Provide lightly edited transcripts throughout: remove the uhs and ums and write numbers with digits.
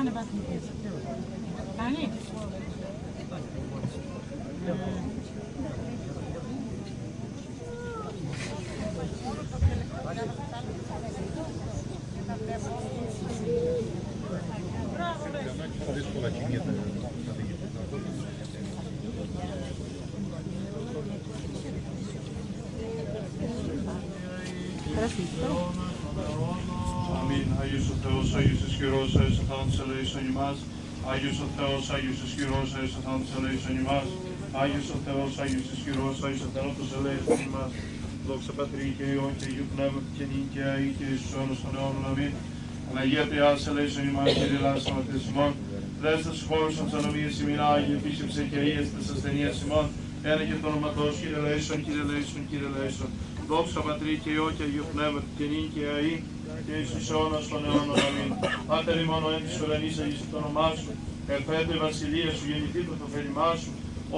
Κάνε βάση μου πίεση. Κάνει. Αμήν. Άγιος ο Θεός, Άγιος ισχυρός, Άγιος ο θάνατος ελέησον ημάς. Άγιος ο Θεός, Άγιος ισχυρός, Άγιος ο θάνατος ελέησον ημάς. Άγιος ο Θεός, Άγιος ισχυρός, Άγιος ο θάνατος ελέησον ημάς. Δόξα Πατρί και Υιόν και Αγίου Πνεύματι και νύχια ή και εις τους αιώνας των αιώνων. Αμήν. Αναγία Τριάς ελέησον ημάς, Κύριε ελάσσον αυτές ημών. Δέστας χώρους των ψαλομίες ημίν Άγιε, επίσκεψε και αΐες τες ασθενείας ημών. Ένα και το όνοματός, Κύριε ελέησον, Κύριε ελέησον, Κύριε ελέησον. Δόξα Πατρί και Υιό και Αγίου Πνεύματι και νύχια αΐ και εις τους αιώνας των αιώνων. Αμήν. Πάτερ ημών ο εν της ουρανής αγίασε το όνομά σου. Ελθέτω η βασιλεία σου, γεννηθήτω το θέλημά σου.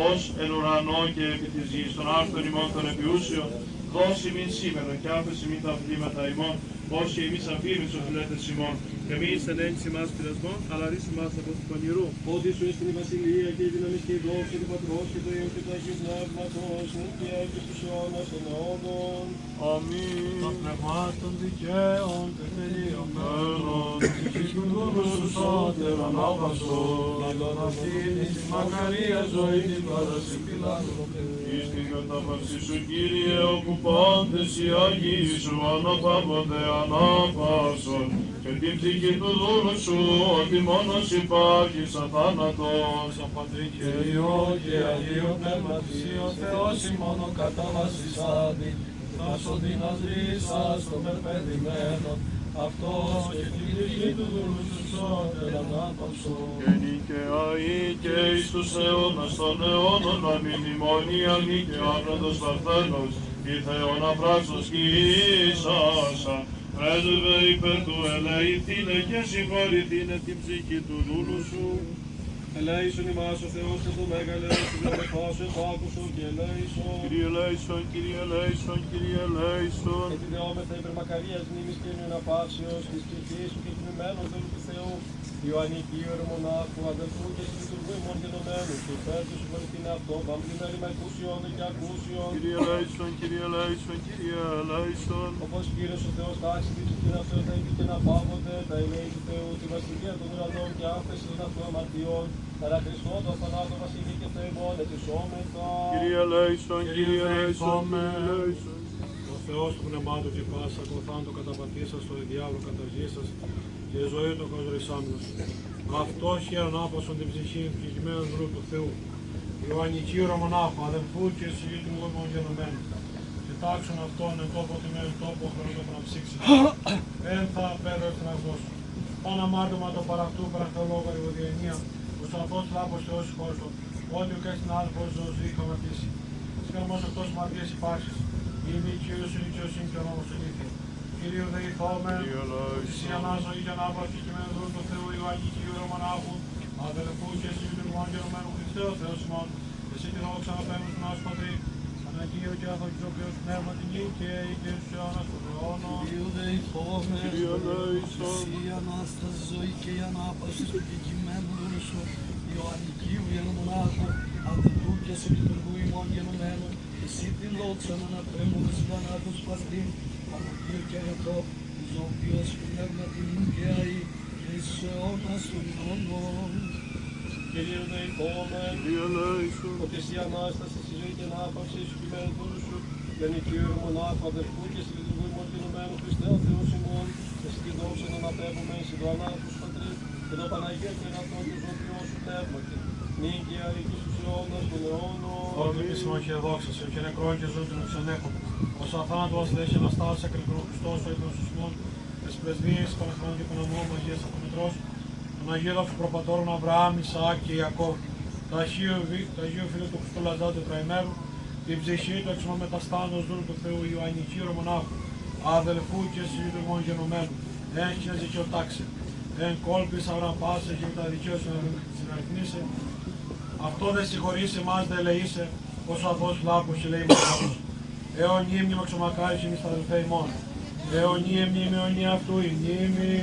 Ως εν ουρανό και επί της γης, των άρθρων ημών των επιούσιων, δώσει μην σήμερα και άφεση μην τα αφλήματα ημών, ως και εμείς αφήμεις τους φιλέτες ημών. Και μη εις ενέγγιση μας πειρασμών, αλλά ρίση μας από του πονηρού. Ότι σου εις την η βασιλεία και η δύναμη και η δόξη του Πατρός και του Υιού και του Αγίου Πνεύματος, νυν και και στους αιώνας των αιώνων. Αμήν. Τα πνευμάτων δικαίων τελειωμένων, ψυχής του δούλου σου σώτερ ανάβασον, να τον αφήνεις τη μακαρία ζωή την παρασυμπηλάνθρωπε. Εις την κατάπαυση σου Κύριε, όπου πάντες οι Άγιοι σου αναπαύονται ανάπασον, και την ψυχή του δούλου σου, ότι μόνος υπάρχει σαν θάνατος. Σαν Πατρί και Υιό και Αγίου Πνεύματι, ο Θεός ημώνο κατάβασης άντι, θα σωτήνας ρίσας των περπεδημένων, αυτός και την ψυχή του δούλου σου σώτερ ανάπαυσον. Και νικαιαεί και εις τους αιώνας των αιώνων, αμήν ημών η αλή και ο άπραντος παρθένος, η Θεόν αφράξος κι ίσασα. Πρέσβευε υπέρ του ελεηθήνε και συγχωρηθήνε την ψυχή του δούλου σου. Ελέησον ημάς ο Θεός και το μέγαλε, σου διαμεθάσου επάκουσον και ελέησον. Κύριε ελέησον, Κύριε ελέησον, Κύριε ελέησον. Επιδιώμεθα υπερμακαρίας μνήμης και νεοναπαύσεως της ψυχής σου και τιμημένος δούλου του Θεού, Ιωαννική Ιερομονάχου, αδελφού και συλλειτουργού ημών γενομένου, και υπέρ του συγχωρηθήνε αυτό, παμπλημένοι με ακούσιον και ακούσιον. Κύριε ελέησον, Κύριε ελέησον, Κύριε ελέησον. Όπως Κύριος ο Θεός τάξει την ψυχή αυτό θα είπε και να πάβονται, τα ελέη του Θεού, τη βασιλεία των ουρανών και άφεση των αυτοαμαρτιών, παρά Χριστό το θανάτο βασιλεί και Θεημόν ετισόμεθα. Κύριε ελέησον, Κύριε ελέησον, ελέησον. Ο Θεός του πνευμάτου και πάσα κοθάντο καταπατήσας στο διάβολο καταργήσας και η ζωή του κοζορισάμενος. Αυτός χαίρον άπασον την ψυχή ψυχημένου δρού του Θεού. Ιωαννική Ρωμονάχου, αδελφού και συλλή του μόνιμων γενομένου. Και τάξον αυτόν εν τόπο τιμένου τόπο χρόνο να ψήξει. Εν θα πέρο ευθυνασμός. Πάνω αμάρτωμα το παραυτού παρακτολόγο αργοδιενία, ο σαφός λάπος Θεός χώστο, ότι και στην άδελφος ζωή είχαμε αφήσει. Σκερμός αυτός μαρτίες υπάρχεις, η μη Κύριος η δικαιοσύνη και ο νόμος ηλίθεια. Κυρίου δε ηθόμεν, εσύ ανάζωη και ανάπαυση και με δούλου του Θεού Ιωαννική Ρωμονάχου, αδελφού και συλλειτουργών γενομένου Χριστέ ο Θεός ημών, εσύ τη δόξα αναπέμπουν στον Άσο Πατρί, Αναγίο και Αθωκητοποιός Πνεύμα την γη και στους αιώνας των αιώνων. Κυρίου δε ηθόμεν, εσύ η Ανάσταση ζωή και η ανάπαυση του κεκτημένου δούλου σου, Ιωαννικίου Ιερομονάχου, αδελφού και συλλειτουργού ημών γενομένου, εσύ την δόξα αναπέμπουν στον Άσο Πατρί, Αναγίο και Αγαθό, Ζωοποιός Πνεύμα την γη και στους αιώνας των αιώνων. Κυρίου δε ηθόμεν, ότι εσύ Ανάσταση, η ζωή και ανάπαυση σου κειμένου δούλου σου, Ιωαννική Ρωμονάχου, αδελφού και συλλειτουργού ημών γενομένου Χριστέ ο Θεός ημών, εσύ τη δόξα να αναπέμπουμε εις το Ανάσταση Πατρί, και το Παναγία και Αγαθό του Ζωοποιός σου Πνεύμα και νίκαια ή και στους αιώνας των αιώνων. Ότι επισημόν και δόξα σε και νεκρόν και ζώντων εξενέχων, ως αθάνατο βασιλεύς Αναστάσης ακριτρού Χριστός ο ήλιος του Σιμών, τις πρεσβείες των αχρών και των αμμών Αγίας Αθομητρός, των Αγίων Προπατώρων Αβραάμ, Ισαάκ και Ιακώβ, το Αγίου Φίλου του Χριστού Λαζάου τετραημέρου, την ψυχή του εξωμά μεταστάνος δούλου του Θεού Ιωαννική Ρωμονάχου, αδελφού και συλλειτουργών γενομένου, έχεις δικαιοτάξει, εν κόλπης αγραμπάσε και με τα δικαίωση να συναριθμίσει. Αυτό δεν συγχωρήσει εμάς, δεν ελεήσε, ως ο αθώος λάπος και λέει μόνος. Αιωνία μνήμα εξομακάριση εμείς τα αδελφέ ημών. Αιωνία μνήμα αιωνία αυτού η μνήμη.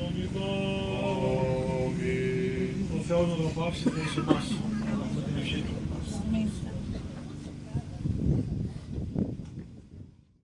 Αμήν. Ο Θεός να δροπαύσει και σε εμάς με την ευχή του.